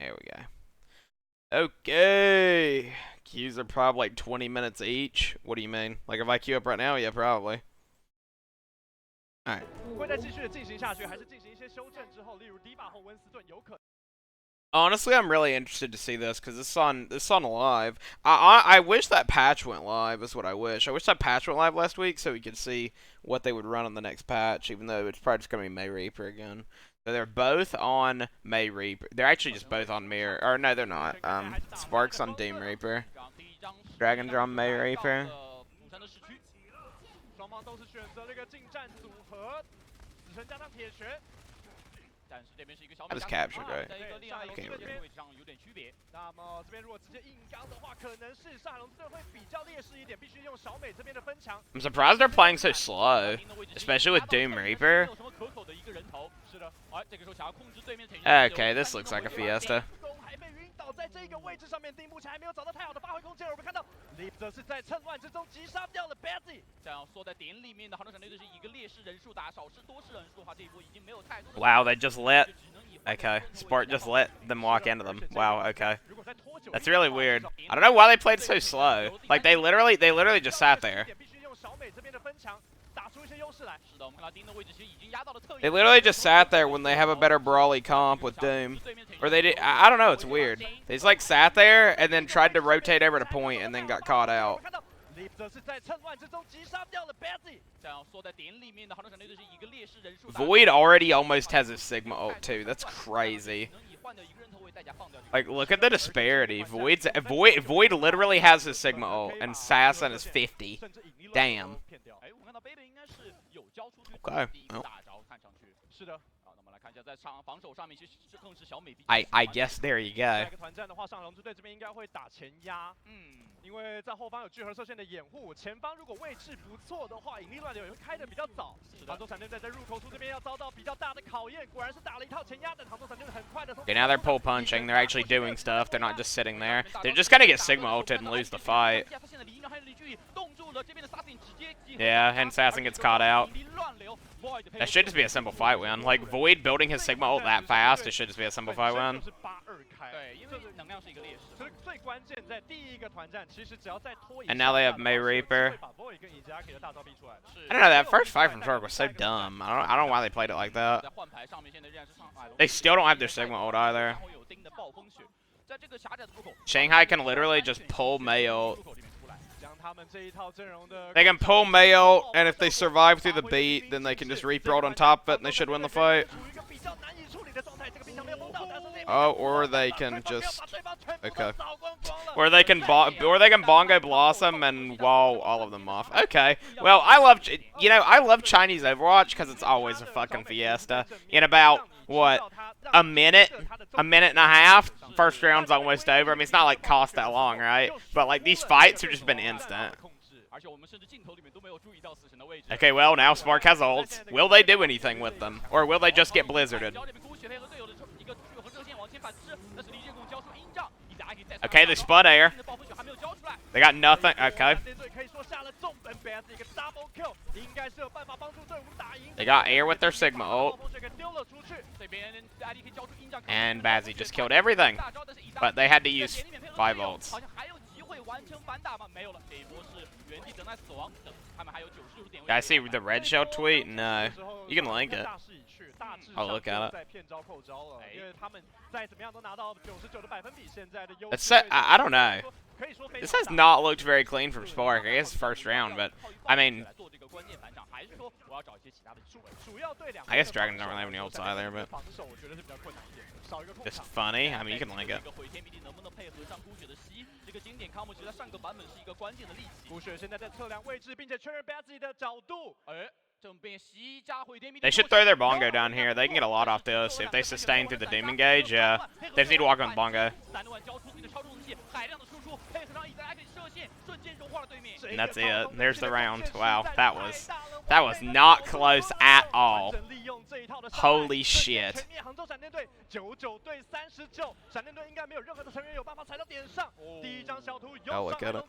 There we go. Okay. Queues are probably like 20 minutes each. What do you mean? Like if I queue up right now, yeah, probably. Alright. Honestly, I'm really interested to see this because this on live. I wish that patch went live. Is what I wish. I wish that patch went live last week so we could see what they would run on the next patch. Even though it's probably just gonna be May Reaper again. But they're both on May Reaper. They're actually just both on Mirror. Or no, they're not. Sparks on Doom Reaper. Dragon's on May Reaper. I just captured, right? Okay, we're good. I'm surprised they're playing so slow, especially with Doom Reaper. Okay, this looks like a fiesta. Wow, they just let... Okay, Spark just let them walk into them. Wow, okay. That's really weird. I don't know why they played so slow. Like, they literally just sat there. They literally just sat there when they have a better brawly comp with Doom. Or they did... I don't know, it's weird. They just, like, sat there and then tried to rotate over to point and then got caught out. Void already almost has his Sigma ult too. That's crazy. Like, look at the disparity. Void literally has his Sigma ult, and Assassin is 50. Damn. Okay. Well. I guess there you go. Okay, now they're pull punching. They're actually doing stuff. They're not just sitting there. They're just gonna get Sigma ulted and lose the fight. Yeah, and Assassin gets caught out. That should just be a simple fight win. Like, Void building his Sigma ult that fast, it should just be a simple fight win. And now they have May Reaper. I don't know, that first fight from Shark was so dumb. I don't know why they played it like that. They still don't have their Sigma ult either. Shanghai can literally just pull May ult. They can pull May ult, and if they survive through the beat, then they can just Reaper ult on top of it, and they should win the fight. Oh, or they can just... Okay. Or they can Bongo Blossom and wall all of them off. Okay. Well, I love Chinese Overwatch because it's always a fucking fiesta. In about, what, a minute and a half, first round's almost over. I mean, it's not like cost that long, right? But like these fights have just been instant. Okay, well, now Spark has ults. Will they do anything with them? Or will they just get blizzarded? Okay, they spud air. They got nothing. Okay. They got air with their Sigma ult. And Bazzi just killed everything. But they had to use 5 ults. I see the red shell tweet? No. You can link it. I'll look at it. I don't know. This has not looked very clean from Spark. I guess first round, but I mean, I guess Dragons don't really have any ults either, but just funny. I mean, you can link it. They should throw their Bongo down here. They can get a lot off this. If they sustain through the Doom engage, yeah. They just need to walk on Bongo. And that's it. There's the round. Wow, that was not close at all. Holy shit. Oh, look at it.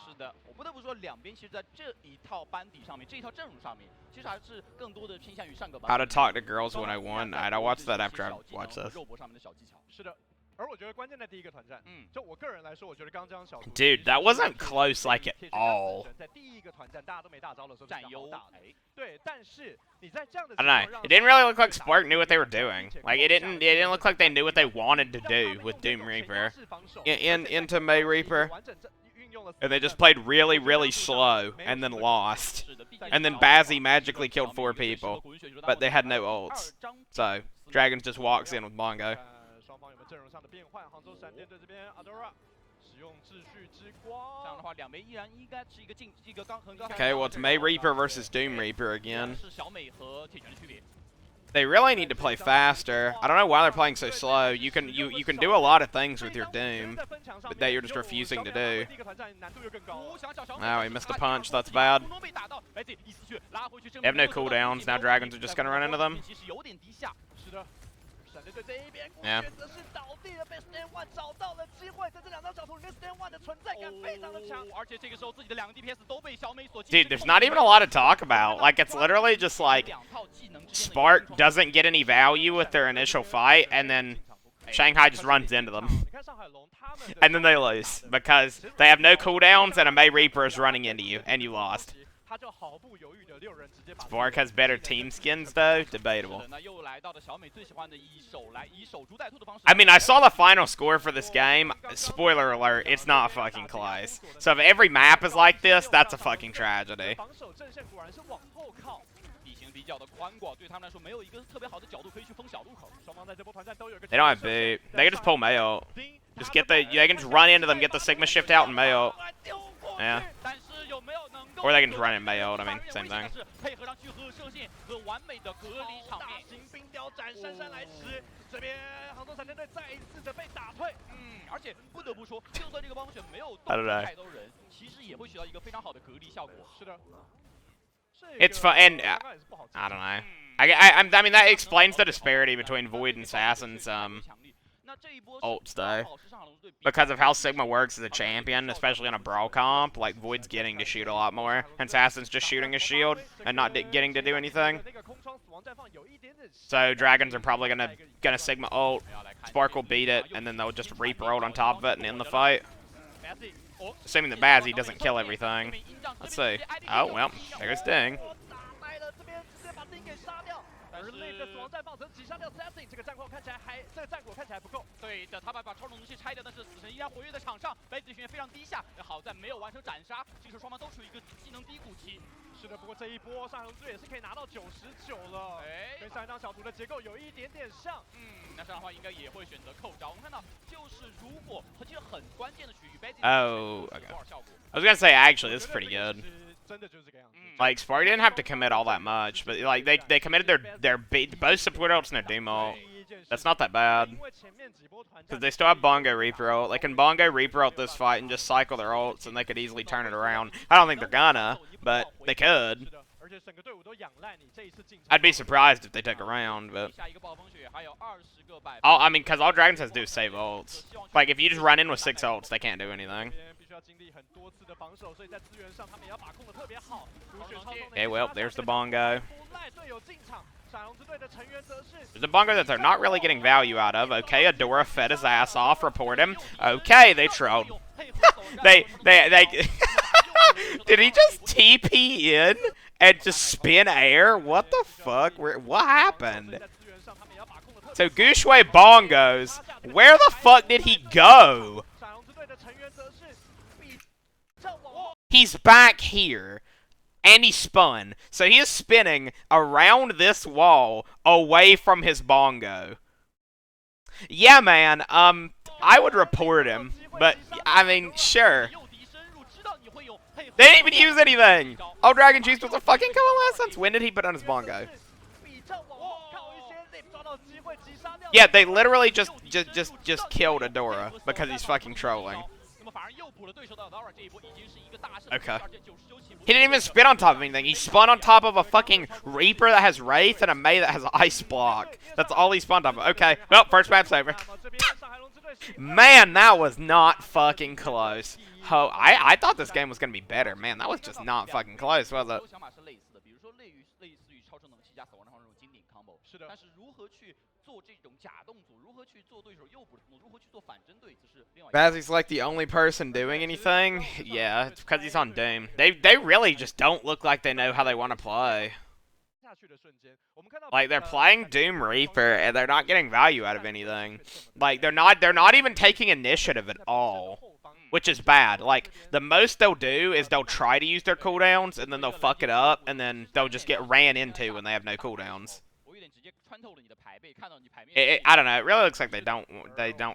是的，我不得不说，两边其实在这一套班底上面，这一套阵容上面，其实还是更多的偏向于上个班。How to Talk to Girls 101. I'd watch that after I watch this. 肉搏上面的小技巧。是的。 而我觉得关键在第一个团战，就我个人来说，我觉得刚将小图 Dude, that wasn't close like at all. 在第一个团战大家都没大招的时候占优大，对，但是你在这样的 I don't know. It didn't really look like Spark knew what they were doing. Like it didn't look like they knew what they wanted to do with Doom Reaper into May Reaper. And they just played really, really slow and then lost. And then Bazzi magically killed 4 people, but they had no ults. So Dragons just walks in with Bongo. 双方有没有阵容上的变换？杭州闪电队这边 Adora 使用秩序之光。这样的话，两边依然应该是一个刚横。Okay, well it's May Reaper versus Doom Reaper again. 是小美和铁拳的区别。 They really need to play faster. I don't know why they're playing so slow. You can do a lot of things with your Doom, but that you're just refusing to do. Oh, he missed a punch. That's bad. They have no cooldowns. Now Dragons are just gonna run into them. Yeah. Dude, there's not even a lot to talk about. Like, it's literally just like Spark doesn't get any value with their initial fight, and then Shanghai just runs into them. And then they lose because they have no cooldowns and a May Reaper is running into you, and you lost. Spark has better team skins though, debatable. I mean, I saw the final score for this game. Spoiler alert, it's not fucking close. So if every map is like this, that's a fucking tragedy. They don't have boot. They can just pull Mayo. They can just run into them, get the Sigma shift out and Mayo. Yeah. Or they can just run in Mayo, I mean, same thing. I don't know. It's fun, and I don't know. I mean, that explains the disparity between Void and Assassin's ults, though. Because of how Sigma works as a champion, especially on a brawl comp, like, Void's getting to shoot a lot more, and Assassin's just shooting a shield and not getting to do anything. So Dragons are probably gonna Sigma ult, Spark will beat it, and then they'll just Reaper ult on top of it and end the fight. Assuming that Bazzi doesn't kill everything. Let's see. Oh, well, there's Ding. 人类的死亡绽放，则击杀掉 Setting， 这个战果看起来不够。对的，他把超龙东西拆掉，但是死神依然活跃在场上，白子轩非常低下，好在没有完成斩杀，这时候双方都处于一个技能低谷期。是的，不过这一波上龙之也是可以拿到99了，跟上一张小图的结构有一点点像。那这样的话应该也会选择扣招。我们看到就是如果其实很关键的区域 ，Oh, okay. I was gonna say actually this is pretty good. Like Spark didn't have to commit all that much, but like they committed their both support ults and their Doom ult. That's not that bad. Because they still have Bongo Reaper ult. They can Bongo Reaper ult this fight and just cycle their ults, and they could easily turn it around. I don't think they're gonna, but they could. I'd be surprised if they took a round, but... I mean, because all Dragons has to do is save ults. Like, if you just run in with 6 ults, they can't do anything. Okay, well, there's the Bongo. There's a Bongo that they're not really getting value out of. Okay, Adora fed his ass off, report him. Okay, they trolled. they Did he just TP in and just spin air? What the fuck? What happened? So Gushue Bongos, where the fuck did he go? He's back here. And he spun. So he is spinning around this wall away from his Bongo. Yeah, man, I would report him. But, I mean, sure. They didn't even use anything! Oh, Dragon Juice was a fucking coalescence! When did he put on his Bongo? Yeah, they literally just killed Adora because he's fucking trolling. Okay. He didn't even spin on top of anything. He spun on top of a fucking Reaper that has Wraith and a Mei that has Ice Block. That's all he spun on top of. Okay, well, first map's over. Man, that was not fucking close. Oh, I thought this game was going to be better. Man, that was just not fucking close, was it? Bazzy's like the only person doing anything? Yeah, it's because he's on Doom. They really just don't look like they know how they want to play. Like, they're playing Doom Reaper, and they're not getting value out of anything. Like, they're not even taking initiative at all. Which is bad. Like, the most they'll do is they'll try to use their cooldowns, and then they'll fuck it up, and then they'll just get ran into when they have no cooldowns. I don't know. It really looks like they don't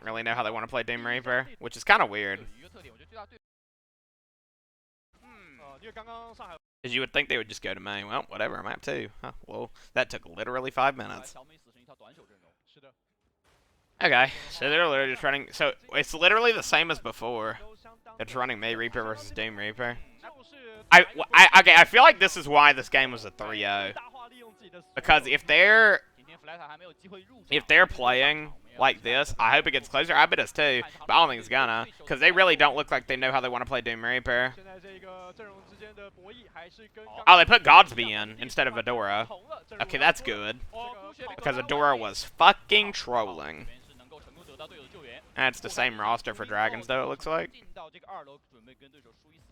really know how they want to play Doom Reaper, which is kind of weird. Because you would think they would just go to Mei. Well, whatever, map 2. Huh, well, that took literally 5 minutes. Okay, so they're literally just running... So, it's literally the same as before. It's running Mei Reaper versus Doom Reaper. Okay, I feel like this is why this game was a 3-0. Because if they're playing like this, I hope it gets closer. I bet it's 2, but I don't think it's gonna. Because they really don't look like they know how they want to play Doom Reaper. Oh, they put Godsby in instead of Adora. Okay, that's good. Because Adora was fucking trolling. That's the same roster for Dragons, though, it looks like.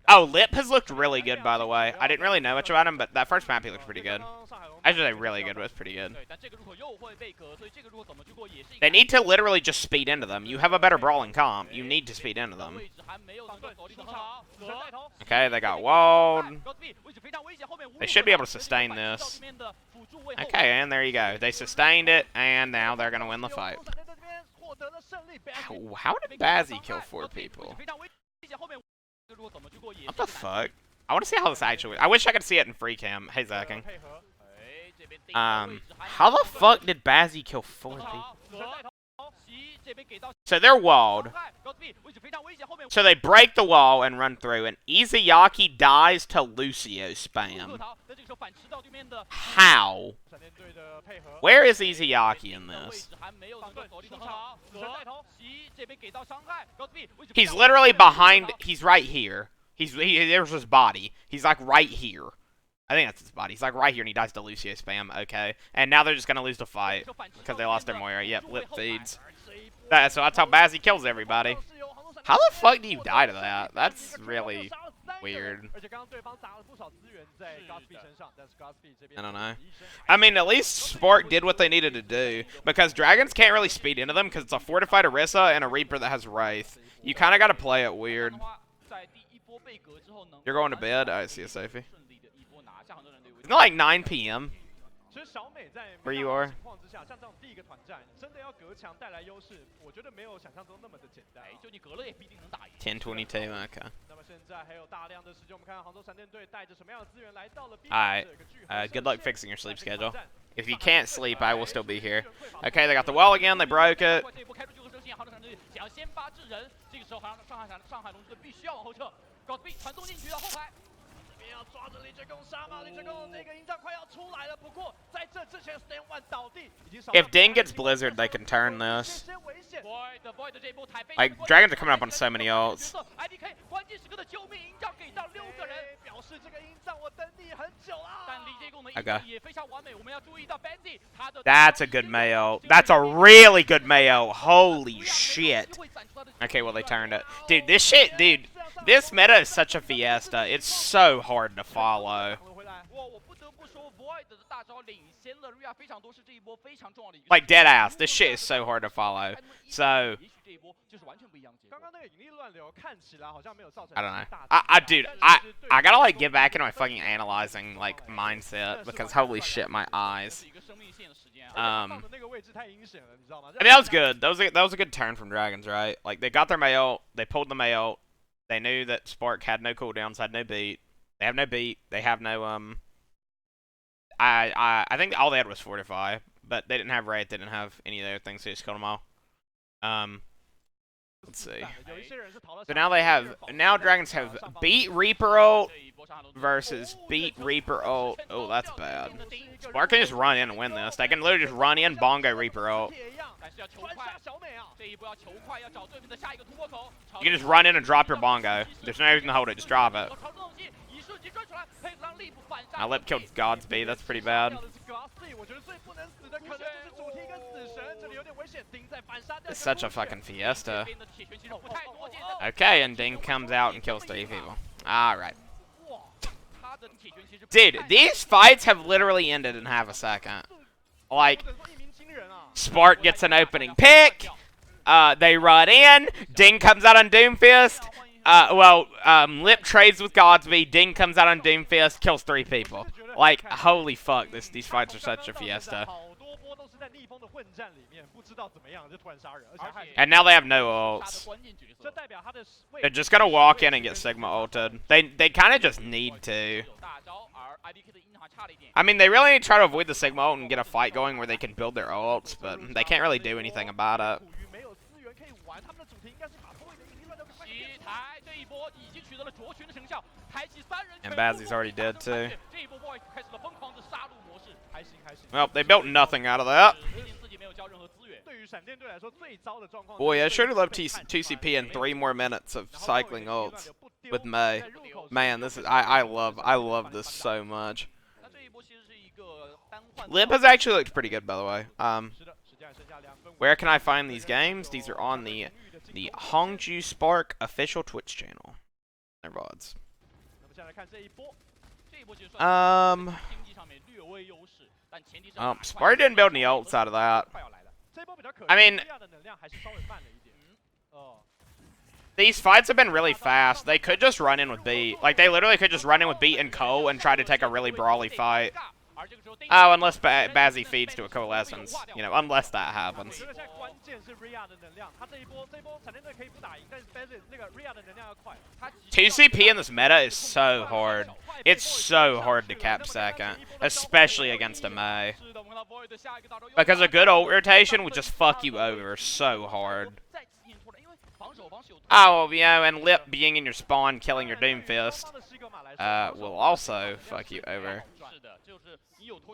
Oh, Lip has looked really good, by the way. I didn't really know much about him, but that first map he looked pretty good. Actually, really good was pretty good. They need to literally just speed into them. You have a better brawling comp. You need to speed into them. Okay, they got walled. They should be able to sustain this. Okay, and there you go. They sustained it, and now they're going to win the fight. How did Bazzy kill 4 people? What the fuck? I want to see how this actually... I wish I could see it in free cam. Hey, Zacking. How the fuck did Bazzy kill 4 people? So they're walled. So they break the wall and run through, and Izayaki dies to Lucio spam. How? Where is Izayaki in this? He's literally behind... He's right here. There's his body. He's like right here. I think that's his body. He's like right here, and he dies to Lucio spam. Okay. And now they're just going to lose the fight because they lost their Moira. Yep, lip feeds. So that's how Bazzy kills everybody. How the fuck do you die to that? That's really weird. I don't know. I mean, at least Spark did what they needed to do. Because Dragons can't really speed into them because it's a Fortified Orisa and a Reaper that has Wraith. You kind of got to play it weird. You're going to bed? I see you, Sophie. It's not like 9 p.m. Where you are? 10:22. Okay. Alright. Good luck fixing your sleep schedule. If you can't sleep, I will still be here. Okay, they got the wall again. They broke it. If Ding gets Blizzard, they can turn this. Like, Dragons are coming up on so many ults. Okay. That's a good Mayo. That's a really good Mayo. Holy shit. Okay, well, they turned it. Dude, this shit, dude. This meta is such a fiesta. It's so hard to follow. Like, dead ass. This shit is so hard to follow. So, I don't know. Dude, I gotta, like, get back into my fucking analyzing, like, mindset. Because, holy shit, my eyes. I mean, that was good. That was a good turn from Dragons, right? Like, they got their Mayo. They pulled the Mayo. They knew that Spark had no cooldowns, had no beat. They have no beat. They have no, I think all they had was Fortify, but they didn't have Wraith. They didn't have any of the other things. They just killed them all. Let's see. 有一些人是逃了 So now Dragons have beat Reaper ult versus beat Reaper ult. Oh, that's bad. Spark can just run in and win this. They can literally just run in, bongo Reaper ult. 但是要求快，小美啊，这一波要求快，要找对面的下一个突破口。 You can just run in and drop your bongo. There's no reason to hold it, just drop it. I lip killed Godspeed, that's pretty bad. It's such a fucking fiesta. Okay, and Ding comes out and kills 3 people. Alright. Dude, these fights have literally ended in half a second. Like, Spark gets an opening pick. They run in. Ding comes out on Doomfist. Lip trades with Godspeed. Ding comes out on Doomfist, kills 3 people. Like, holy fuck, these fights are such a fiesta. And now they have no ults. They're just gonna walk in and get Sigma ulted. They kind of just need to. I mean, they really need to try to avoid the Sigma ult and get a fight going where they can build their ults, but they can't really do anything about it. And Bazzy's already dead too. Well, they built nothing out of that. Boy, I sure would love 2CP in 3 more minutes of cycling ults with Mei. Man, this is I love this so much. Lip has actually looked pretty good, by the way. Where can I find these games? These are on the Hangzhou Spark official Twitch channel. Their VODs. Spark didn't build any ults out of that. I mean, these fights have been really fast. They could just run in with Beat. Like, they literally could just run in with Beat and Cole and try to take a really brawly fight. Oh, unless Bazzy feeds to a Coalescence. You know, unless that happens. 2CP in this meta is so hard. It's so hard to cap second, especially against a Mei. Because a good ult rotation would just fuck you over so hard. Oh, you know, and Lip being in your spawn, killing your Doomfist, will also fuck you over.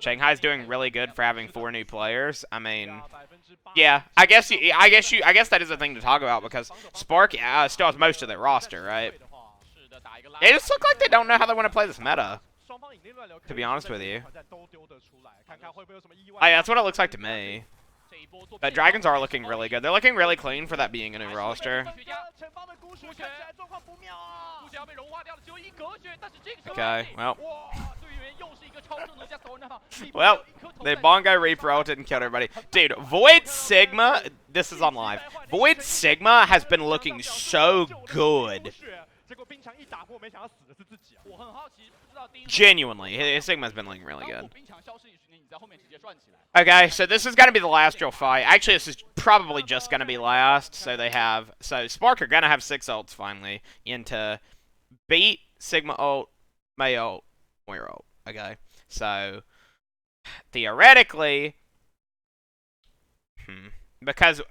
Shanghai's doing really good for having 4 new players. I mean, yeah, I guess that is a thing to talk about because Spark still has most of their roster, right? They just look like they don't know how they want to play this meta, to be honest with you. That's what it looks like to me. But Dragons are looking really good. They're looking really clean for that being a new roster. Okay, well. Well, the Bongo Reaper ulted and killed everybody. Dude, Void Sigma, this is on live. Void Sigma has been looking so good. Genuinely, his Sigma's been looking really good. Okay, so this is going to be the last drill fight. Actually, this is probably just going to be last. So Spark are going to have 6 ults finally into Beat, Sigma ult, Mei ult, Moira ult. Okay, so theoretically, because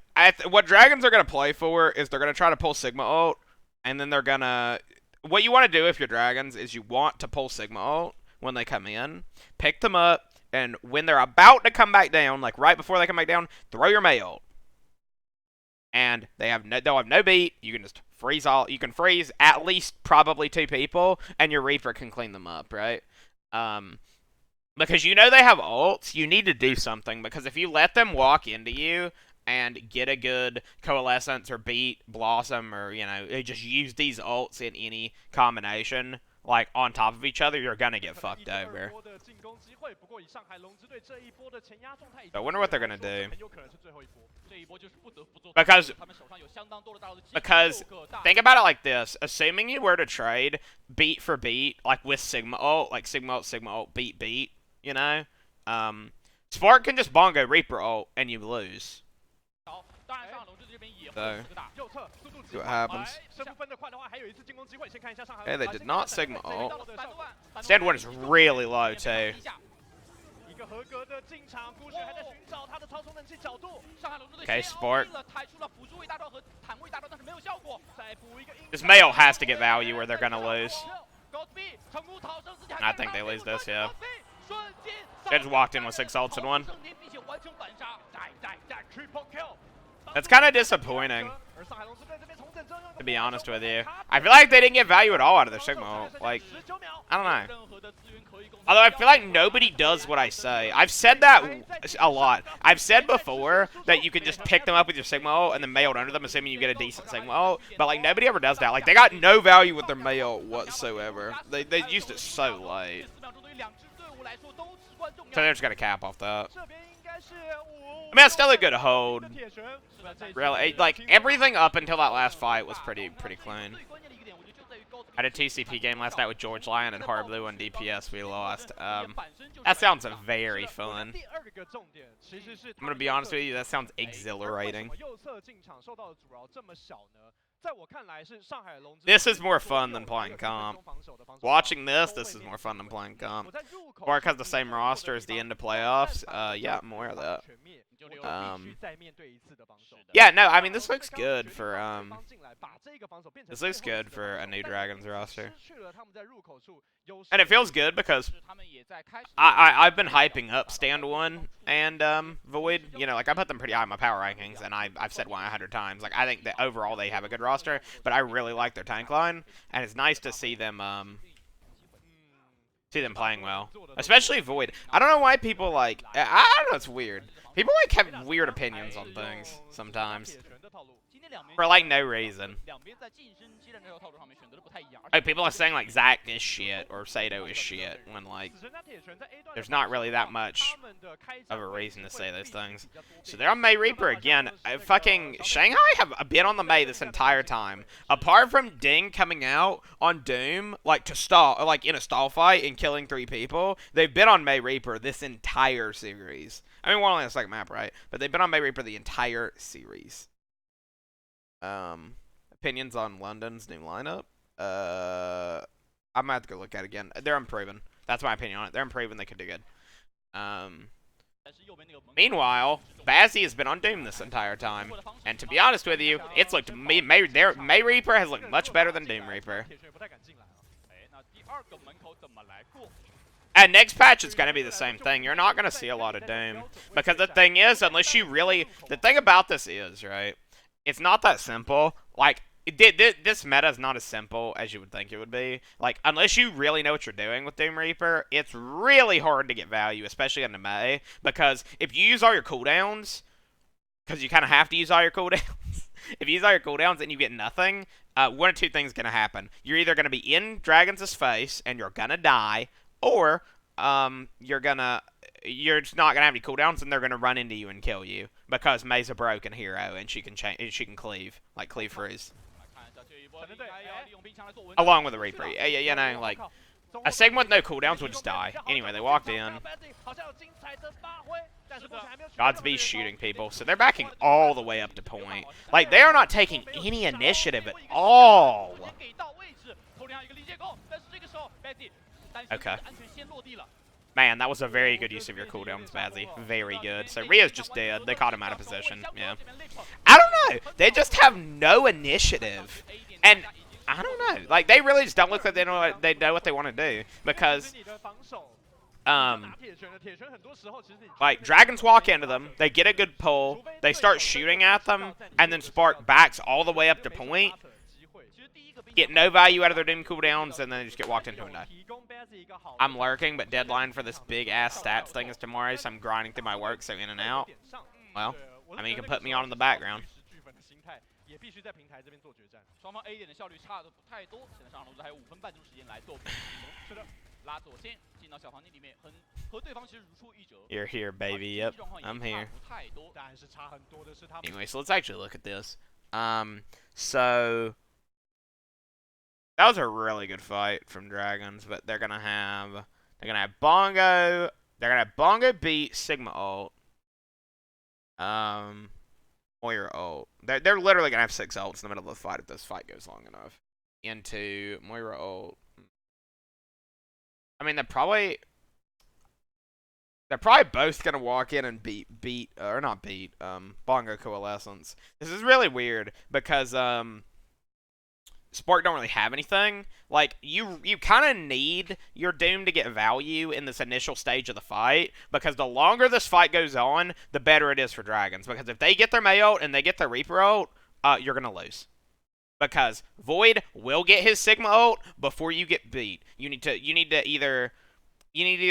what Dragons are going to play for is they're going to try to pull Sigma ult, and then they're going to... What you want to do if you're Dragons is you want to pull Sigma ult when they come in, pick them up, and when they're about to come back down, like right before they come back down, throw your Mei ult. And they'll have no beat. You can just freeze all. You can freeze at least probably 2 people, and your Reaper can clean them up, right? Because you know they have ults, you need to do something. Because if you let them walk into you and get a good Coalescence or Beat, Blossom, or, you know, just use these ults in any combination, like, on top of each other, you're gonna get fucked over. I wonder what they're gonna do. Because think about it like this. Assuming you were to trade beat for beat, like with Sigma ult, like Sigma ult, beat, you know? Spark can just bongo Reaper ult, and you lose. So, see what happens. Hey, they did not Sigma ult. Stand 1 is really low, too. 合格的进场，孤雪还在寻找他的超充能气角度。上海龙珠队 Okay, 先 Sport. 了，抬出了辅助位大招和坦位大招，但是没有效果。再补一个 This Mayo has to get value or they're gonna lose. 高 B 成功逃生，自己 I think they lose this, yeah. 瞬间 They just walked in with 6 ults in one. 并且完成反杀。triple kill。 That's kind of disappointing, 而上海龙狮队这边重整阵容 to be honest with you. I feel like they didn't get value at all out of their Sigma ult. Like, 19秒。 I don't know. 任何的资源可以供 Although I feel like nobody does what I say. I've said that a lot. I've said before that you can just pick them up with your Sigma ult and then mail under them, assuming you get a decent Sigma ult. But like nobody ever does that. Like they got no value with their mail whatsoever. They used it so late. 4秒钟对于两支队伍来说都至关重 So 要。 they're just gonna cap off that. 这边应该是I mean, it's still a good hold. 铁拳 Really, like everything up until that last fight was pretty clean. 最关键的一个点，我觉得就在于高 I had a TCP game last night with George Lyon and Harblue on DPS. We lost. That sounds very fun. 第二个重点其实是 I'm gonna be honest with you. That sounds exhilarating. 右侧进场受到的阻挠这么小呢？在我看来是上海龙之 This is more fun than playing comp. Watching this is more fun than playing comp. Mark has the same roster as the end of playoffs. Yeah, I'm aware of that. Yeah, no, I mean this looks good for this looks good for a new Dragons roster. And it feels good because 他们也在开始 I've been hyping up Stand 1 and Void. You know, like I put them pretty high in my power rankings, and I've said 100 times. Like I think that overall they have a good roster, but I really like their tank line, and it's nice to see them playing well, especially Void. I don't know why people like. I don't know. It's weird. People like have weird opinions on things sometimes 的套路。 今天两边 for like no reason. 两边在近身接战这条套路上面选择的不太一样。 Like people are saying like Zac is shit or Sato is shit when like 死神加铁拳在 A 段 there's not really that much 他们的开 of 战 a 位 reason to 会 say those 比 things. 比较多 So they're on Mei Reaper again. Fucking Shanghai have been on the Mei this entire time. Apart from Ding coming out on Doom, like to stall, like in a stall fight and killing 3 people, they've been on Mei Reaper this entire series. I mean, we're only on the second map, right? But they've been on Mei Reaper the entire series. Opinions on London's new lineup? I'm gonna have to go look at it again. They're improving. That's my opinion on it. They're improving. They could do good. 但是右边那个门 Meanwhile, Bazzi has been on Doom this entire time, and to be honest with you, it's looked Mei Reaper has looked much better than Doom Reaper. 铁拳也不太敢进来了。 哎，那第二个门口怎么来过？ And next patch is going to be the same thing. You're not going to see a lot of Doom. Because the thing is, unless you really... The thing about this is, right? It's not that simple. Like, this meta is not as simple as you would think it would be. Like, unless you really know what you're doing with Doom Reaper, it's really hard to get value, especially in the Mei. Because if you use all your cooldowns, because you kind of have to use all your cooldowns, if you use all your cooldowns and you get nothing, one of two things going to happen. You're either going to be in Dragon's face and you're going to die, or you're just not gonna have any cooldowns, and they're gonna run into you and kill you because Mei's a broken hero and she can cleave like cleave freeze 看一下这一波，应该要利用冰墙来做文章。 along with the Reaper. Yeah, you know, like a Sigma with no cooldowns would just die. Anyway, they walked in. 好像有精彩的发挥，但是目前还没有取得 Godspeed shooting people, so they're backing all the way up to point. Like they are not taking any initiative at all. 给到位置，头顶上有一个离界钩，但是这个时候 Betty 担心 Okay. 安全先落地了。 Man, that was a very good use of your cooldowns, Bazzi. Very good. So Rio's just dead. They caught him out of position. Yeah. I don't know. They just have no initiative. And I don't know. Like they really just don't look like they know what they want to do. Because 你的防守 um 打铁拳的铁拳很多时候其实你 like dragons walk into them, they get a good pull, they start shooting at them, and then Spark backs all the way up to point, 机会。 其实第一个冰 get no value out of their Doom cooldowns, and then they just get walked into and die. 提供 Bazzi 一个好的 I'm lurking, but deadline for this big ass stats thing is tomorrow, so I'm grinding through my work, so in and out. 点上 Well, 对我 I 是 mean, you 觉 can 得 put me on in the background. 巨粉的心态也必须在平台这边做决战。双方 A 点的效率差的不太多，现在上海龙珠还有5分半钟时间来做补充。是的，拉左线进到小房间里面，和对方其实如出一辙。 You're here, baby. Yep, I'm here. 不太多。但是差很多的是他们 Anyway, so let's actually look at this. So that was a really good fight from Dragons, but they're gonna have Bongo. They're gonna have Bongo beat Sigma ult. Moira ult. They're literally gonna have 6 ults in the middle of the fight if this fight goes long enough. Into Moira ult. I mean, they're probably. They're probably both gonna walk in and Bongo Coalescence. This is really weird because Spark don't really have anything. Like you kind of need your Doom to get value in this initial stage of the fight, because the longer this fight goes on, the better it is for Dragons. Because if they get their May ult and they get their Reaper ult, you're gonna lose. Because Void will get his Sigma ult before you get beat. You need to either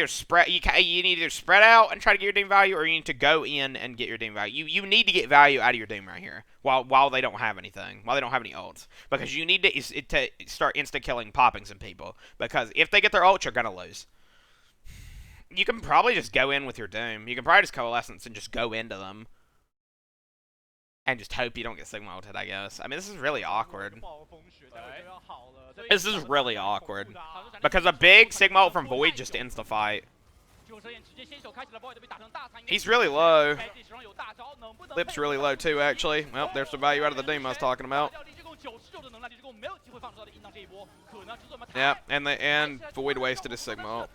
spread out and try to get your Doom value, or you need to go in and get your Doom value. You need to get value out of your Doom right here while they don't have anything, while they don't have any ults, because you need to start insta killing, popping some people. Because if they get their ult, you're gonna lose. You can probably just go in with your Doom. You can probably just Coalescence and just go into them. And just hope you don't get Sigma ulted, I guess. I mean, this is really awkward. This is really awkward. Because a big Sigma ult from Void just ends the fight. He's really low. Lip's really low too, actually. Well, there's the value out of the Doom I was talking about. Yeah, and Void wasted his Sigma ult.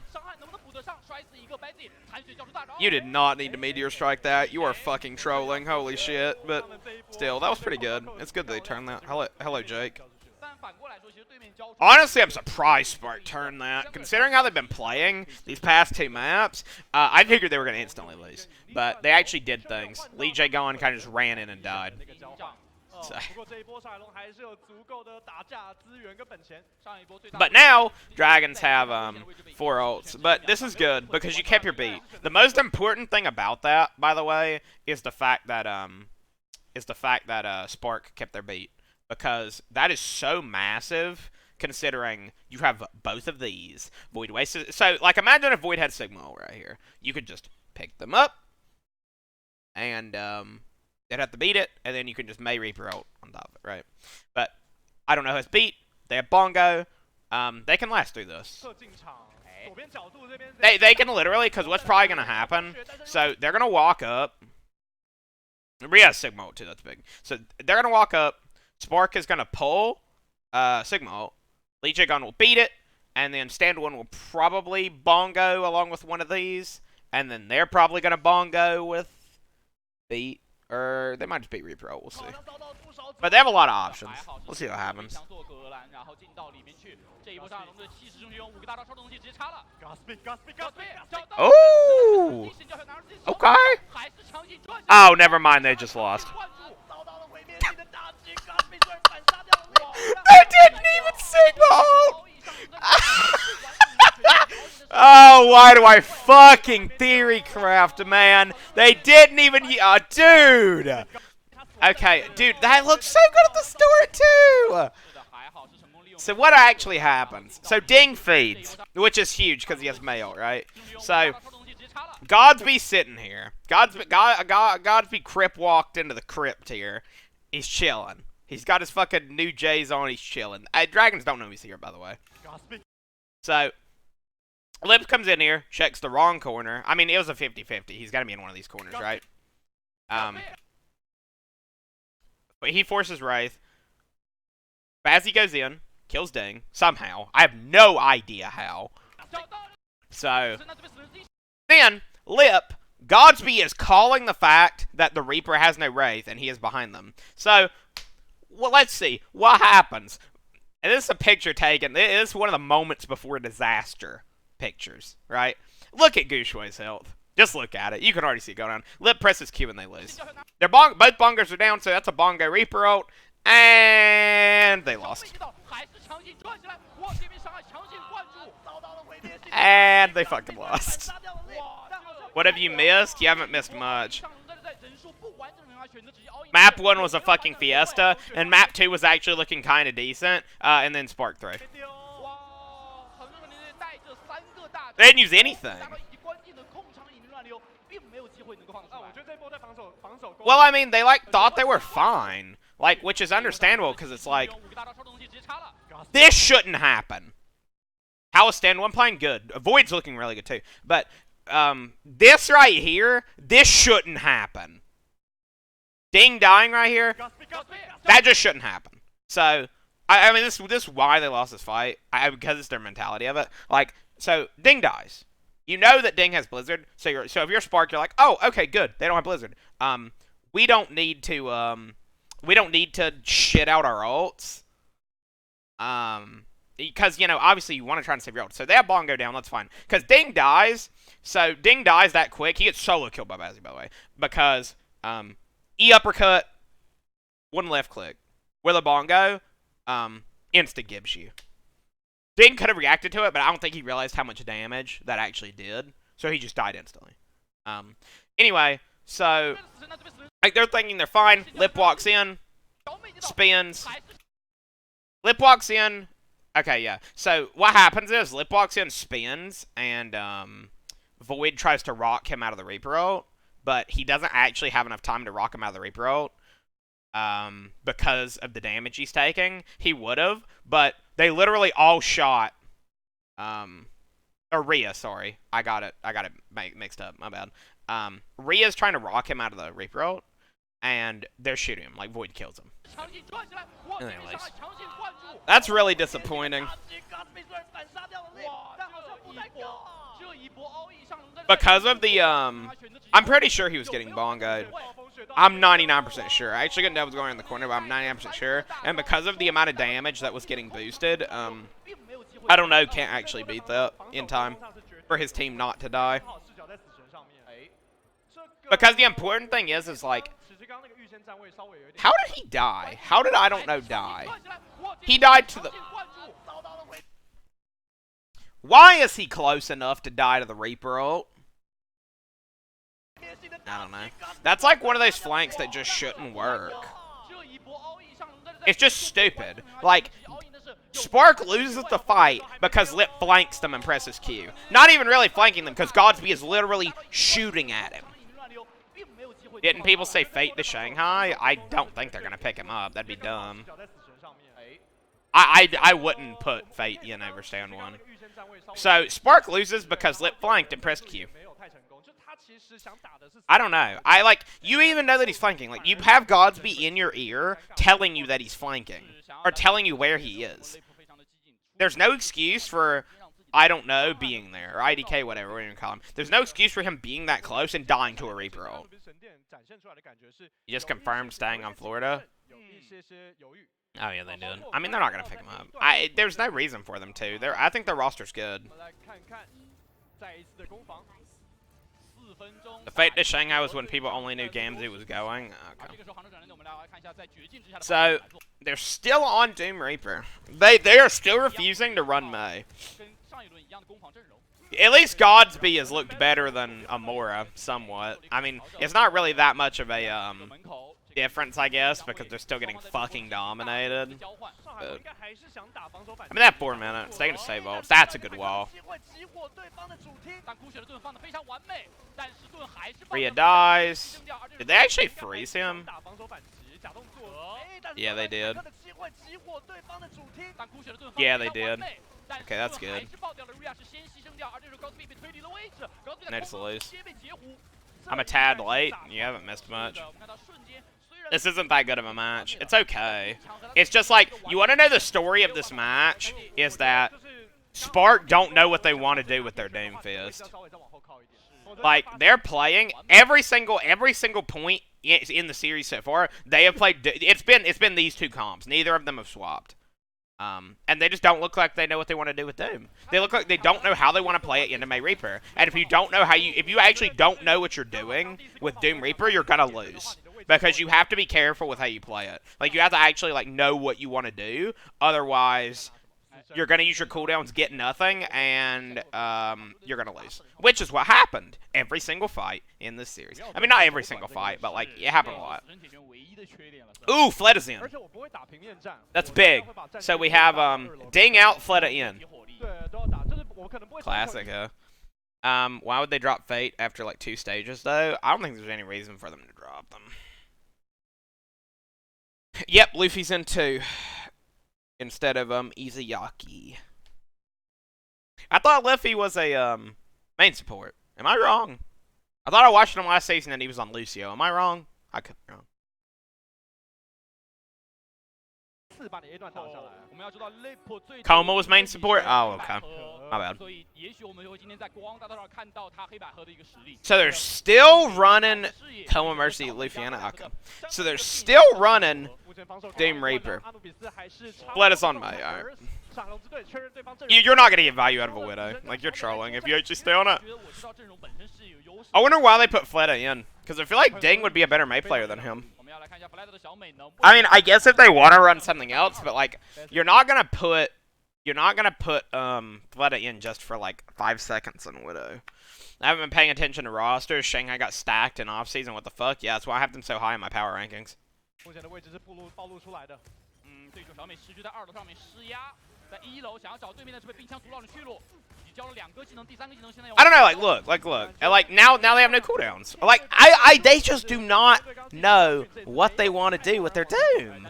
You did not need to Meteor Strike that. You are fucking trolling. Holy shit. But still, that was pretty good. It's good that they turned that. Hello, Jake. Honestly, I'm surprised Spark turned that. Considering how they've been playing these past two maps, I figured they were going to instantly lose. But they actually did things. Lee J Gon kind of just ran in and died. So. But now, Dragons have 4 ults. But this is good, because you kept your beat. The most important thing about that, by the way, is the fact that Spark kept their beat. Because that is so massive, considering you have both of these. Void wasted. So, like, imagine if Void had Sigma ult right here. You could just pick them up, and they'd have to beat it, and then you can just May Reaper ult on top of it, right? But I don't know who it's beat. They have Bongo. They can last through this. They can literally, because what's probably going to happen, so they're going to walk up. We have Sigma ult too, that's big. So they're going to walk up. Spark is going to pull Sigma ult. Lee J-Gun will beat it, and then Stand 1 will probably Bongo along with one of these, and then they're probably going to Bongo with beat, or they might just beat Reaper ult, we'll see. But they have a lot of options. We'll see what happens. Oh! Okay. Oh, never mind, they just lost. They didn't even Sigma ult! Oh, why do I fucking theory craft, man? They didn't even... dude! Okay, dude, that looks so good at the store, too! So what actually happens? So Ding feeds, which is huge because he has May ult, right? So Godsby's sitting here. Godsby Crip walked into the crypt here. He's chilling. He's got his fucking new J's on. He's chilling. Dragons don't know he's here, by the way. So Lip comes in here, checks the wrong corner. I mean, it was a 50-50. He's got to be in one of these corners, right? But he forces Wraith. Bazzy goes in, kills Ding, somehow. I have no idea how. So, then, Lip, Godsby is calling the fact that the Reaper has no Wraith, and he is behind them. So, well, let's see. What happens? And this is a picture taken. This is one of the moments before disaster pictures, right? Look at Gushui's health. Just look at it. You can already see it going on. Lip presses Q and they lose. Both Bongos are down, so that's a Bongo Reaper ult. And they lost. And they fucking lost. What have you missed? You haven't missed much. Map 1 was a fucking fiesta, and Map 2 was actually looking kind of decent, and then Spark 3. They didn't use anything. Well, I mean, they, like, thought they were fine. Like, which is understandable, because it's like, this shouldn't happen. How is Stand 1 playing? Good. Void's looking really good, too. But, this right here, this shouldn't happen. Ding dying right here, that just shouldn't happen. So, I mean, this is why they lost this fight. Because it's their mentality of it. Like, so, Ding dies. You know that Ding has Blizzard, so if you're Spark, you're like, oh, okay, good. They don't have Blizzard. We don't need to shit out our ults. Because, you know, obviously you want to try and save your ult. So they have Bongo down, that's fine. Because Ding dies, so Ding dies that quick. He gets solo killed by Bazzi, by the way. Because, E uppercut, one left click. With a Bongo, insta gives you. Ding could have reacted to it, but I don't think he realized how much damage that actually did. So he just died instantly. Anyway, so, like, they're thinking they're fine. Lip walks in, spins. Lip walks in. Okay, yeah. So what happens is Lip walks in, spins, and Void tries to rock him out of the Reaper ult, but he doesn't actually have enough time to rock him out of the Reaper ult because of the damage he's taking. He would have, but they literally all shot. Or Rhea, sorry. I got it mixed up. My bad. Rhea's trying to rock him out of the Reaper ult, and they're shooting him. Like, Void kills him. Anyways, that's really disappointing. Because of the, I'm pretty sure he was getting bongoed. I'm 99% sure. I actually couldn't know what was going on in the corner, but I'm 99% sure. And because of the amount of damage that was getting boosted, I don't know, can't actually beat that in time for his team not to die. Because the important thing is like, how did he die? How did I don't know die? He died to the... Why is he close enough to die to the Reaper ult? I don't know. That's like one of those flanks that just shouldn't work. It's just stupid. Like, Spark loses the fight because Lip flanks them and presses Q. Not even really flanking them because Godsby is literally shooting at him. Didn't people say Fate to Shanghai? I don't think they're going to pick him up. That'd be dumb. I wouldn't put Fate in over Stand 1. So, Spark loses because Lip flanked and pressed Q. I don't know. You even know that he's flanking. Like, you have Godsby in your ear telling you that he's flanking. Or telling you where he is. There's no excuse for, I don't know, being there. Or IDK, whatever we're going to call him. There's no excuse for him being that close and dying to a Reaper ult. You just confirmed staying on Florida? Oh, yeah, they did. I mean, they're not going to pick him up. There's no reason for them to. I think their roster's good. The Fate to Shanghai was when people only knew Gamzee was going. Okay. So, they're still on Doom Reaper. They are still refusing to run Mei. At least Godsby has looked better than Amora, somewhat. I mean, it's not really that much of a difference, I guess, because they're still getting fucking dominated. But, I mean, they have 4 minutes. They can just save ults. That's a good wall. Rhea dies. Did they actually freeze him? Yeah, they did. Yeah, they did. Okay, that's good. They just lose. I'm a tad late. You haven't missed much. This isn't that good of a match. It's okay. It's just like, you want to know the story of this match? Is that Spark don't know what they want to do with their Doomfist. Like, they're playing every single point in the series so far. They have played. It's been these two comps. Neither of them have swapped. And they just don't look like they know what they want to do with Doom. They look like they don't know how they want to play it into May Reaper. And if you don't know if you actually don't know what you're doing with Doom Reaper, you're gonna lose. Because you have to be careful with how you play it. Like, you have to actually, like, know what you want to do. Otherwise, you're going to use your cooldowns, get nothing, and you're going to lose. Which is what happened every single fight in this series. I mean, not every single fight, but, like, it happened a lot. Ooh, Fleda's in. That's big. So we have Ding out, Fleda in. Classic, huh? Why would they drop Fate after, like, 2 stages, though? I don't think there's any reason for them to drop them. Yep, Luffy's in 2. Instead of, Izayaki. I thought Luffy was a, main support. Am I wrong? I thought I watched him last season and he was on Lucio. Am I wrong? I could be wrong. 次把你 A 段打下来。我们要知道 Lip 最 Como was main support? Oh, okay. My bad. 所以也许我们会今天在国王大道上看到他黑百合的一个实力。 So they're still running Como Mercy Luciana. Okay. So they're still running Doom Reaper. Let us on May. Alright. You're not gonna get value out of a Widow. Like, you're trolling if you actually stay on it. I wonder why they put Fleta in. Because I feel like Ding would be a better May player than him. I mean, I guess if they want to run something else, but like, you're not gonna put Fleta in just for like 5 seconds on Widow. I haven't been paying attention to rosters. Shanghai got stacked in offseason. What the fuck? Yeah, that's why I have them so high in my power rankings. 对手小美持续在2楼上面施压，在1楼想要找对面的是被冰枪屠佬的去路，已经交了2个技能，第3个技能现在有。 I don't know, like look, and like now they have no cooldowns. Like they just do not know what they want to do with their Doom,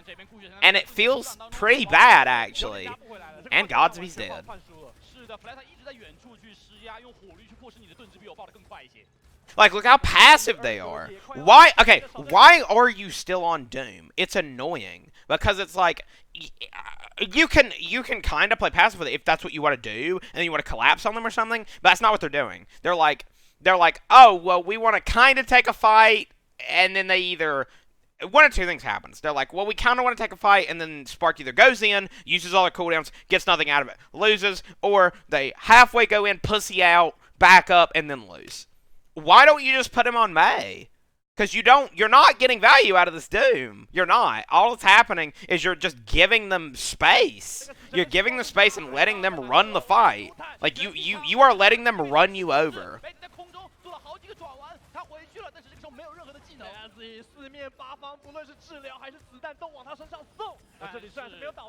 and it feels pretty bad actually. And Godsby's dead. 是的，弗莱特一直在远处去施压，用火力去迫使你的盾值比我爆得更快一些。 Like, look how passive they are. Why? Okay, why are you still on Doom? It's annoying because it's like you can kind of play passive with it if that's what you want to do, and then you want to collapse on them or something. But that's not what they're doing. They're like, oh well, we want to kind of take a fight, and then they either one of two things happens. They're like, well, we kind of want to take a fight, and then Spark either goes in, uses all their cooldowns, gets nothing out of it, loses, or they halfway go in, pussy out, back up, and then lose. Why don't you just put him on May? Because you're not getting value out of this Doom. You're not. All that's happening is you're just giving them space. You're giving them space and letting them run the fight. Like, you are letting them run you over.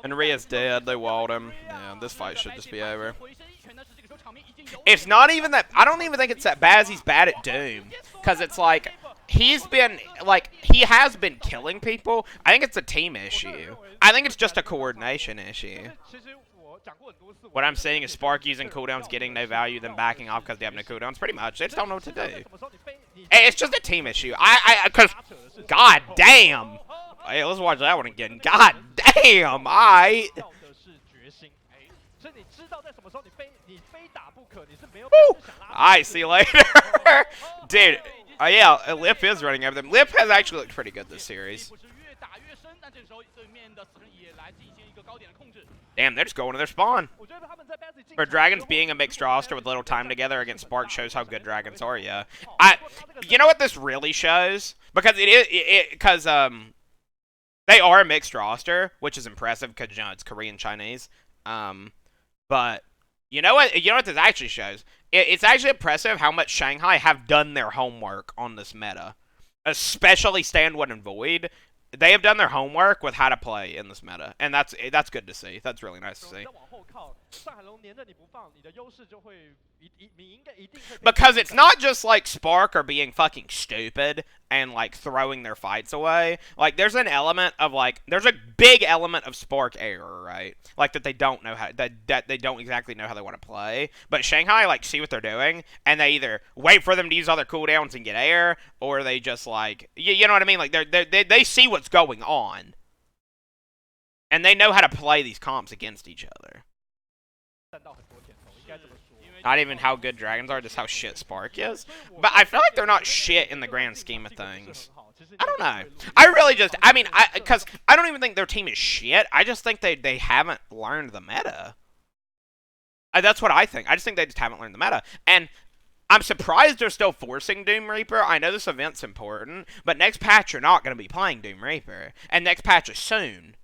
And Rhea's dead. They walled him. Yeah, this fight should just be over. It's not even that. I don't even think it's that bad as he's bad at Doom. Because it's like, he has been killing people. I think it's a team issue. I think it's just a coordination issue. What I'm saying is Spark using cooldowns, getting no value, then backing off because they have no cooldowns. Pretty much. They just don't know what to do. It's just a team issue. Because, god damn. Hey, let's watch that one again. God damn. I see you later. Dude. Yeah, Lip is running over them. Lip has actually looked pretty good this series. Damn, they're just going to their spawn. For Dragons being a mixed roster with little time together against Spark shows how good Dragons are, yeah. You know what this really shows? Because they are a mixed roster, which is impressive because, you know, it's Korean Chinese. But you know what this actually shows? It's actually impressive how much Shanghai have done their homework on this meta. Especially Stand 1 and Void. They have done their homework with how to play in this meta. And that's good to see. That's really nice to see. Because it's not just like Spark are being fucking stupid and like throwing their fights away. Like there's an element of like there's a big element of Spark error, right? Like that they don't know how that they don't exactly know how they want to play. But Shanghai like see what they're doing and they either wait for them to use all their cooldowns and get air, or they just like you know what I mean? Like they see what's going on. And they know how to play these comps against each other. Not even how good Dragons are, just how shit Spark is. But I feel like they're not shit in the grand scheme of things. I don't know. Because I don't even think their team is shit. I just think they haven't learned the meta. That's what I think. I just think they just haven't learned the meta. And I'm surprised they're still forcing Doom Reaper. I know this event's important, but next patch you're not going to be playing Doom Reaper. And next patch is soon.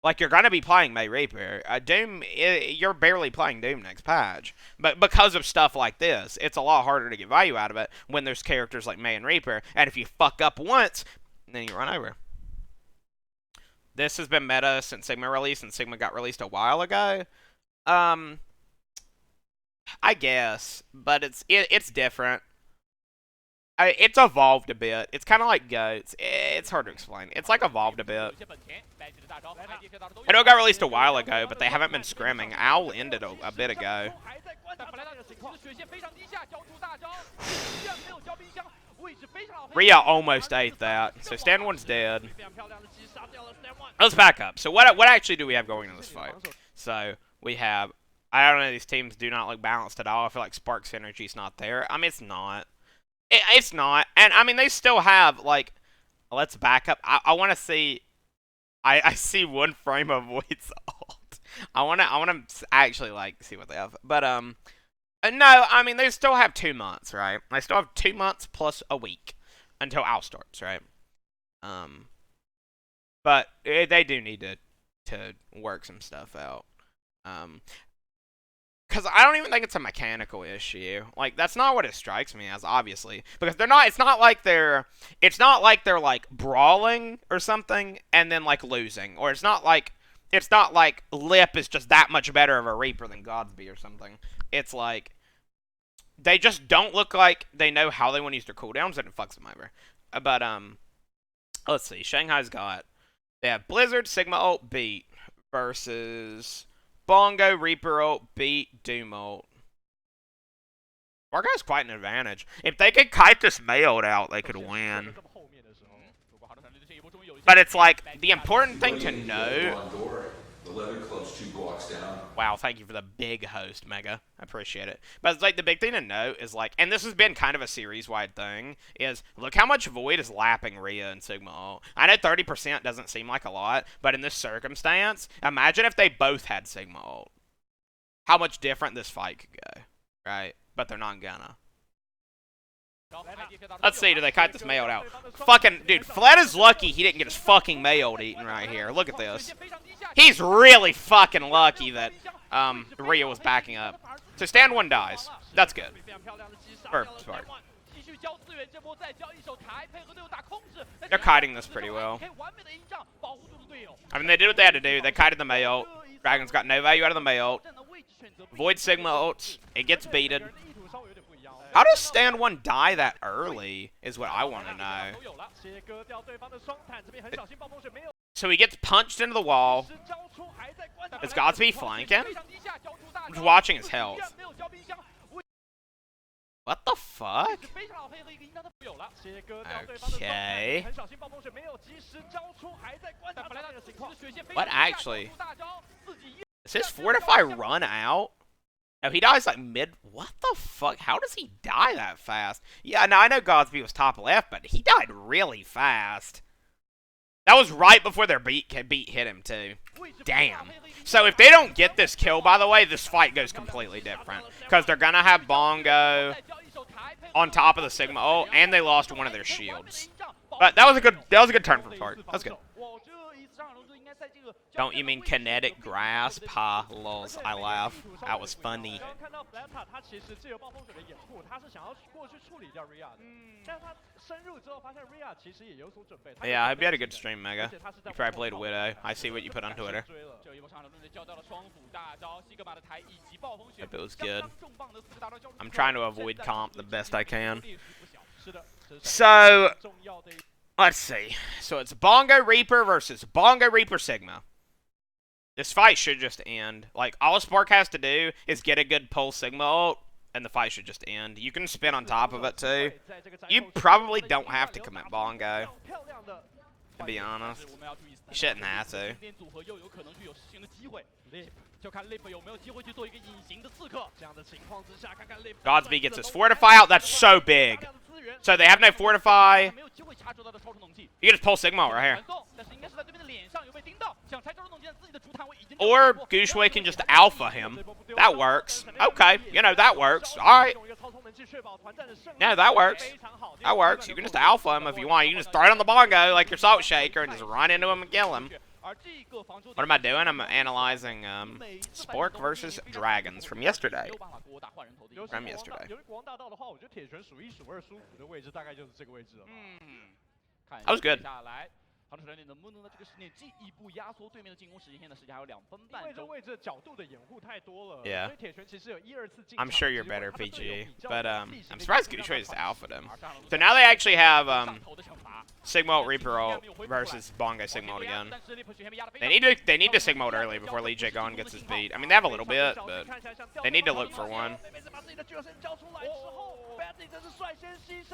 Like, you're going to be playing May Reaper. Doom, you're barely playing Doom next patch. But because of stuff like this, it's a lot harder to get value out of it when there's characters like May and Reaper. And if you fuck up once, then you run over. This has been meta since Sigma released, and Sigma got released a while ago. I guess. But it's different. It's evolved a bit. It's kind of like Goats. It's hard to explain. It's like evolved a bit. I know it got released a while ago, but they haven't been scrimming. Owl ended a bit ago. Rhea almost ate that, so Stand 1's dead. let's back up. So what actually do we have going in this fight? So we have, I don't know, these teams do not look balanced at all. I feel like Spark's energy's not there. I mean, it's not. It's not. And I mean, they still have, like, let's back up. I want to see, I see one frame of Void's ult. I want to actually, like, see what they have. But, no, I mean, they still have 2 months, right? They still have 2 months plus a week until OWL starts, right? But they do need to work some stuff out. Because I don't even think it's a mechanical issue. Like, that's not what it strikes me as, obviously. Because they're not, it's not like they're like brawling or something and then like losing. Or it's not like Lip is just that much better of a Reaper than Godsby or something. It's like, they just don't look like they know how they want to use their cooldowns, and it fucks them over. But, let's see. Shanghai's got, they have Blizzard, Sigma ult, beat, versus Bongo, Reaper ult, beat, Doom ult. Bargo has quite an advantage. If they could kite this Mei ult out, they could win. But it's like, the important thing to know... The leather club's 2 blocks down. Wow, thank you for the big host, Mega. I appreciate it. But it's like, the big thing to note is like, and this has been kind of a series-wide thing, is look how much Void is lapping Rhea and Sigma ult. I know 30% doesn't seem like a lot, but in this circumstance, imagine if they both had Sigma ult. How much different this fight could go, right? But they're not gonna. Let's see, do they kite this Mei ult out? Fucking, dude, Fled is lucky he didn't get his fucking Mei ult eaten right here. Look at this. He's really fucking lucky that Rhea was backing up. So stand 1 dies. That's good. For Spark. They're kiting this pretty well. I mean, they did what they had to do. They kited the Mei ult. Dragon's got no value out of the Mei ult. Void Sigma ults. It gets beaten. How does stand 1 die that early is what I want to know. So he gets punched into the wall. Is Godsby flanking? I'm just watching his health. What the fuck? Okay. What actually? Does his Fortify run out? Oh, he dies like mid... What the fuck? How does he die that fast? Yeah, now I know Godsby was top left, but he died really fast. That was right before their beat hit him, too. Damn. So if they don't get this kill, by the way, this fight goes completely different. Because they're going to have Bongo on top of the Sigma ult, and they lost one of their shields. But that was a good turn from Spark. That's good. Don't you mean kinetic grasp? Ha, lols. I laugh. That was funny. Yeah, I hope you had a good stream, Mega. You probably played Widow. I see what you put on Twitter. Hope it was good. I'm trying to avoid comp the best I can. So, let's see. So it's Bongo Reaper versus Bongo Reaper Sigma. This fight should just end. Like, all Spark has to do is get a good pull Sigma ult, and the fight should just end. You can spin on top of it, too. You probably don't have to commit Bongo, to be honest. You shouldn't have to. Godsby gets his Fortify out. That's so big. So they have no Fortify. You can just pull Sigma right here. Or Gushue can just alpha him. That works. Okay, you know, that works. Alright. Yeah, that works. That works. You can just alpha him if you want. You can just throw it on the Bongo like your Salt Shaker and just run into him and kill him. What am I doing? I'm analyzing Spork versus Dragons from yesterday. From yesterday. That was good. Yeah. I'm sure you're better, PG. But I'm surprised Gushue just alphaed him. So now they actually have Sigma ult Reaper ult versus Bongo Sigma ult again. They need to Sigma ult early before Lee J Gon gets his beat. I mean, they have a little bit, but they need to look for one.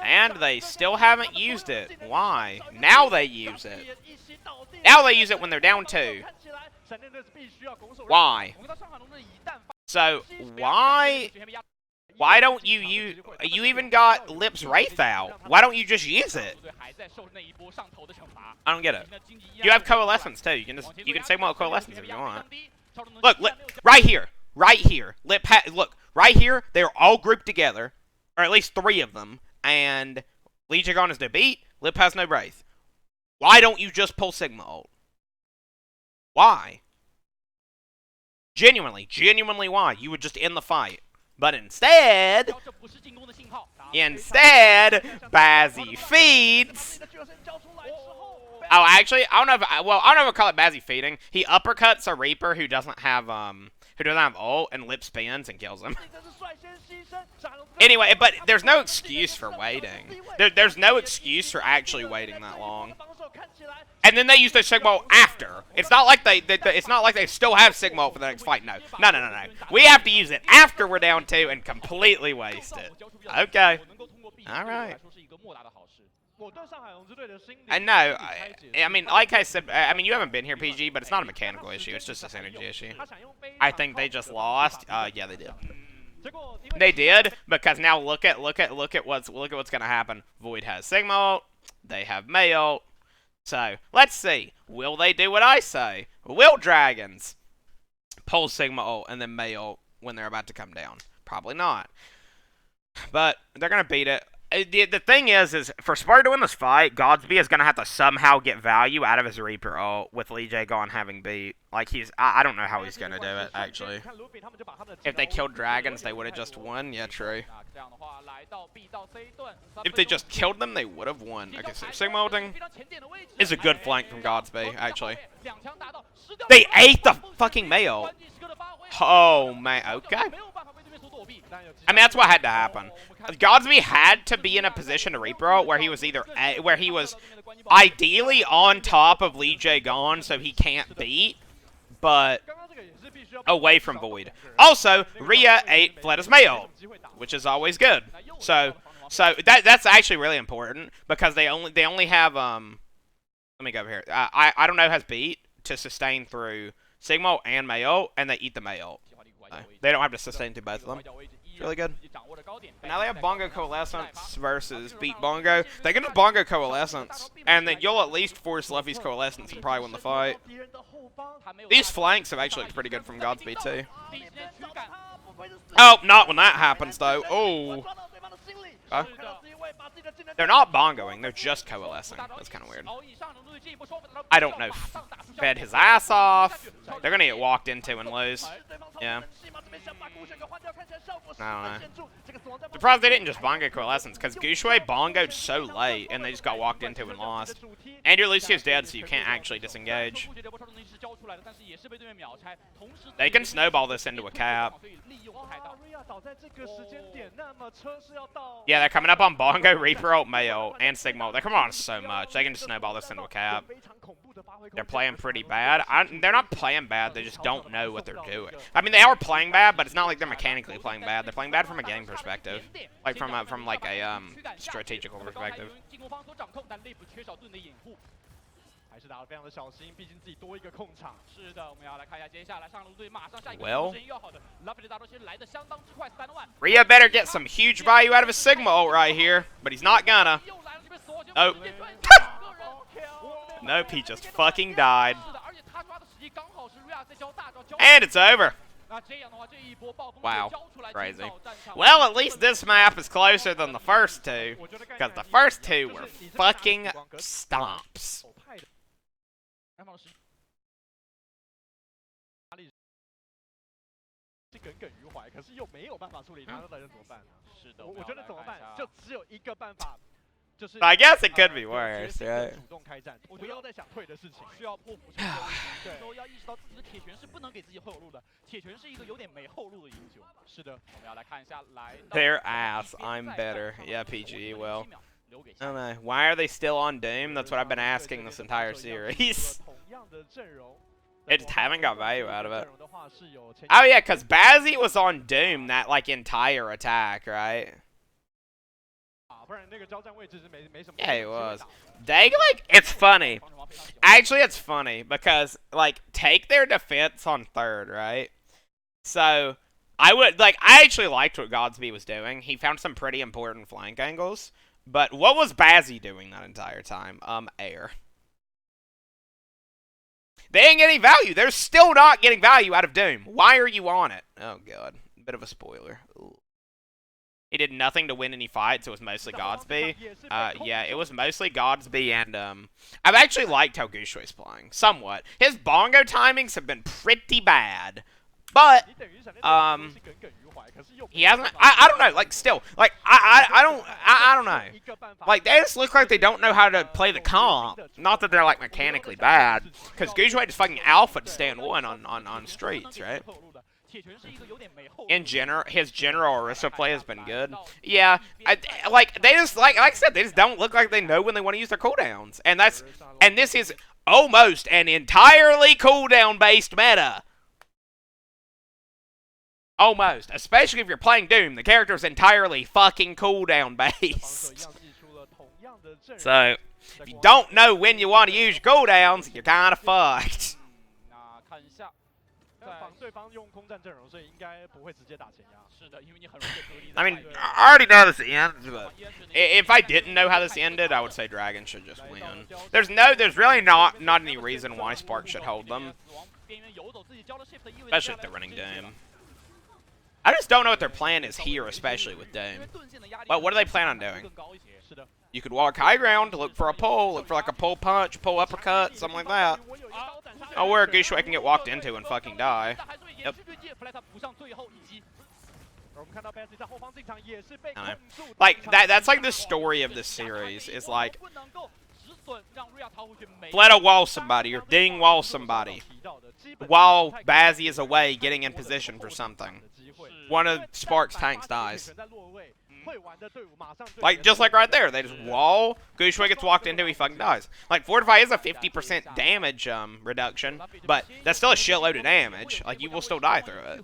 And they still haven't used it. Why? Now they use it. Now they use it when they're down 2. Why? So, why don't you use... You even got Lips Wraith out. Why don't you just use it? I don't get it. You have Coalescence, too. You can Sigma Coalescence if you want. Look, right here. Right here. Look, right here, they're all grouped together. Or at least 3 of them. And Legion is no beat. Lip has no Wraith. Why don't you just pull Sigma ult? Why? Genuinely why? You would just end the fight. But instead, Bazzy feeds. Oh, actually, I don't know if I don't know if I call it Bazzy feeding. He uppercuts a Reaper who doesn't have ult and lip spins and kills him. Anyway, but there's no excuse for waiting. There's no excuse for actually waiting that long. And then they use their Sigma ult after. It's not like they still have Sigma ult for the next fight. No. We have to use it after we're down 2 and completely waste it. Okay. All right. I know. I mean, like I said, you haven't been here, PG, but it's not a mechanical issue. It's just a synergy issue. I think they just lost. Yeah, they did. They did, because now look at what's gonna happen. Void has Sigma ult. They have Mei ult. So, let's see. Will they do what I say? Will Dragons pull Sigma ult and then Mei ult when they're about to come down? Probably not. But they're going to beat it. The thing is for Sparta to win this fight, Godsby is going to have to somehow get value out of his Reaper ult with Lee Jae Gon having beat. Like, I don't know how he's going to do it, actually. If they killed Dragons, they would have just won. Yeah, true. If they just killed them, they would have won. Okay, so Sigma ulting is a good flank from Godsby, actually. They ate the fucking Mei ult. Oh, man. Okay. I mean, that's what had to happen. Godsby had to be in a position to Reaper ult where he was ideally on top of Lee Jae Gon so he can't beat, but away from Void. Also, Rhea ate Fleta's Mei ult, which is always good. So that's actually really important because they only have let me go over here. I don't know has beat to sustain through Sigma ult and Mei ult, and they eat the Mei ult. They don't have to sustain through both of them. It's really good. Now they have Bongo Coalescence versus Beat Bongo. They can just Bongo Coalescence, and then you'll at least force Luffy's Coalescence and probably win the fight. These flanks have actually looked pretty good from Godspeed too. Oh, not when that happens though. Oh. Huh? They're not bongoing, they're just coalescing. That's kind of weird. I don't know. Fed his ass off. They're gonna get walked into and lose. Yeah. I don't know. Surprised they didn't just bongo coalescence, because Gushui bongoed so late, and they just got walked into and lost. And your Lucio's dead, so you can't actually disengage. They can snowball this into a cap. Yeah, they're coming up on Bongo, Reaper ult, Mei ult, and Sigma ult. They're coming on so much. They can just snowball this into a cap. They're playing pretty bad. They're not playing bad. They just don't know what they're doing. I mean, they are playing bad, but it's not like they're mechanically playing bad. They're playing bad from a game perspective, like from like a strategical perspective. Well, Rhea better get some huge value out of his Sigma ult right here, but he's not gonna. Oh. Nope, he just fucking died. And it's over. Wow, crazy. Well, at least this map is closer than the first two, because the first two were fucking stomps. I guess it could be worse, right? Their ass, I'm better. Yeah, PG, well. I don't know. Why are they still on Doom? That's what I've been asking this entire series. They just haven't got value out of it. Oh yeah, because Bazzy was on Doom that, like, entire attack, right? Yeah, he was. They, like, it's funny. Actually, it's funny because, like, take their defense on third, right? So, I actually liked what Godsby was doing. He found some pretty important flank angles. But what was Bazzi doing that entire time? Air. They ain't getting value. They're still not getting value out of Doom. Why are you on it? Oh, God. Bit of a spoiler. Ooh. He did nothing to win any fights. It was mostly Godsby. Yeah, it was mostly Godsby, and, I've actually liked how Gushui's playing. Somewhat. His bongo timings have been pretty bad. But, he hasn't, I don't know, like, still, like, I don't know. Like, they just look like they don't know how to play the comp. Not that they're, like, mechanically bad. Because Gushui just fucking alpha to stand one on streets, right? In general, his general Orisa play has been good. Yeah, like they just like I said, they just don't look like they know when they want to use their cooldowns, and this is almost an entirely cooldown based meta. Almost, especially if you're playing Doom, the character's entirely fucking cooldown based. So, if you don't know when you want to use your cooldowns, you're kind of fucked. I mean, I already know this ends, but if I didn't know how this ended, I would say Dragon should just win. There's really not any reason why Spark should hold them. Especially if they're running Doom. I just don't know what their plan is here, especially with Doom. But what do they plan on doing? You could walk high ground, look for a pull, look for like a pull punch, pull uppercut, something like that. Oh, where Gushui can get walked into and fucking die. Yep. Like, that's like the story of this series, is like, Fleta wall somebody, or Ding wall somebody, while Bazzi is away getting in position for something. One of Spark's tanks dies. Like, just like right there, they just wall, Gushui gets walked into, he fucking dies. Like, Fortify is a 50% damage reduction, but that's still a shitload of damage. Like, you will still die through it.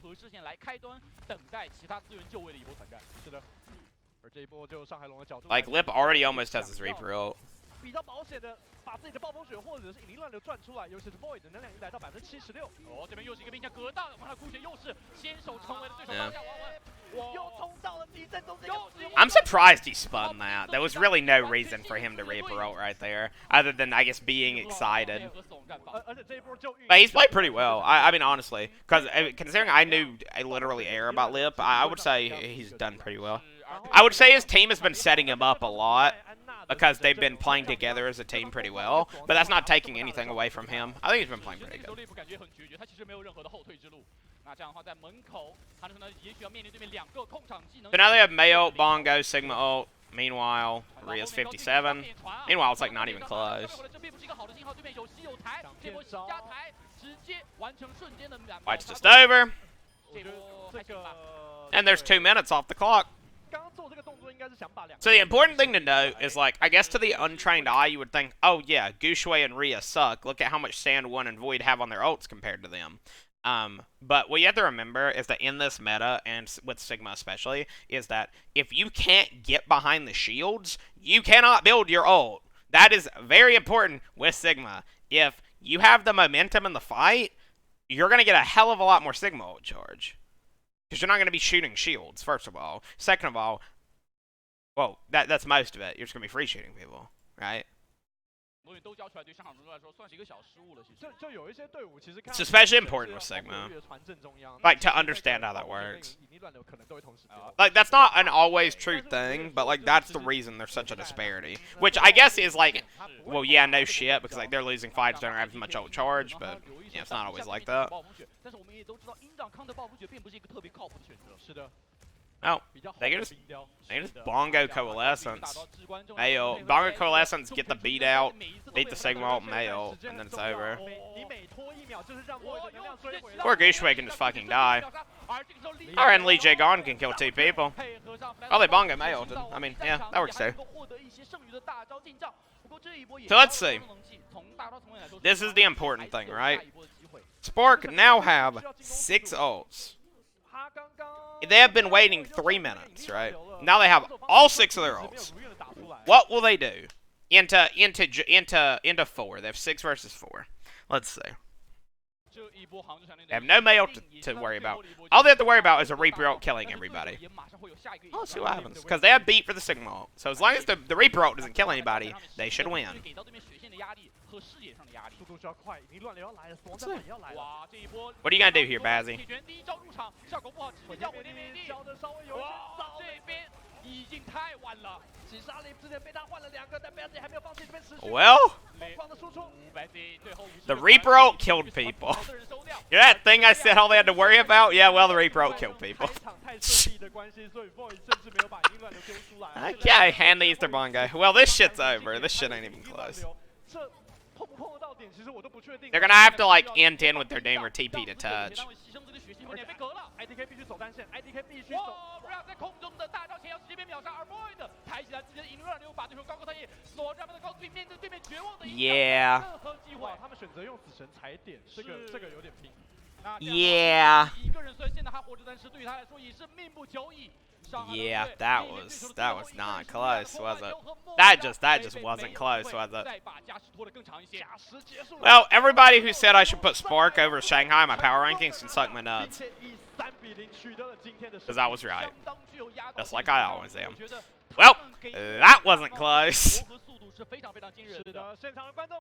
Like, Lip already almost has his Reaper ult. Yeah. I'm surprised he spun that. There was really no reason for him to Reaper ult right there, other than, I guess, being excited. But he's played pretty well. I mean, honestly, because considering I knew literally air about Lip, I would say he's done pretty well. I would say his team has been setting him up a lot, because they've been playing together as a team pretty well, but that's not taking anything away from him. I think he's been playing pretty good. But now they have Mayo, Bongo, Sigma ult. Meanwhile, Rhea's 57. Meanwhile, it's like not even close. Fight's just over. And there's 2 minutes off the clock. So the important thing to note is, like, I guess to the untrained eye, you would think, oh yeah, Gushui and Rhea suck. Look at how much Sand 1 and Void have on their ults compared to them. But what you have to remember is that in this meta, and with Sigma especially, is that if you can't get behind the shields, you cannot build your ult. That is very important with Sigma. If you have the momentum in the fight, you're going to get a hell of a lot more Sigma ult charge. Because you're not going to be shooting shields, first of all. Second of all, well, that's most of it. You're just going to be free shooting people, right? It's especially important with Sigma. Like, to understand how that works. Like, that's not an always true thing, but, like, that's the reason there's such a disparity. Which I guess is, like, well, yeah, no shit, because, like, they're losing fights, they don't have as much ult charge, but, yeah, it's not always like that. Oh, they can just Bongo Coalescence. Mayo. Bongo Coalescence, get the beat out, beat the Sigma ult, Mayo, and then it's over. Or Gushui can just fucking die. Or and Lee Jae-gon can kill 2 people. Oh, they Bongo Mayo. I mean, yeah, that works too. So let's see. This is the important thing, right? Spark now have 6 ults. They have been waiting 3 minutes, right? Now they have all 6 of their ults. What will they do? Into 4. They have 6 versus 4. Let's see. They have no mail to worry about. All they have to worry about is a Reaper ult killing everybody. Let's see what happens. Because they have beat for the Sigma ult. So as long as the Reaper ult doesn't kill anybody, they should win. What are you going to do here, Bazzy? Well, the Reaper ult killed people. You know that thing I said all they had to worry about? Yeah, well, the Reaper ult killed people. Okay, hand the Easter Bongo. Well, this shit's over. This shit ain't even close. They're gonna have to, like, end in with their name or TP to touch. Yeah. Yeah. Yeah, that was not close, was it? That just wasn't close, was it? Well, everybody who said I should put Spark over Shanghai in my power rankings can suck my nuts. Because I was right. Just like I always am. Well, that wasn't close.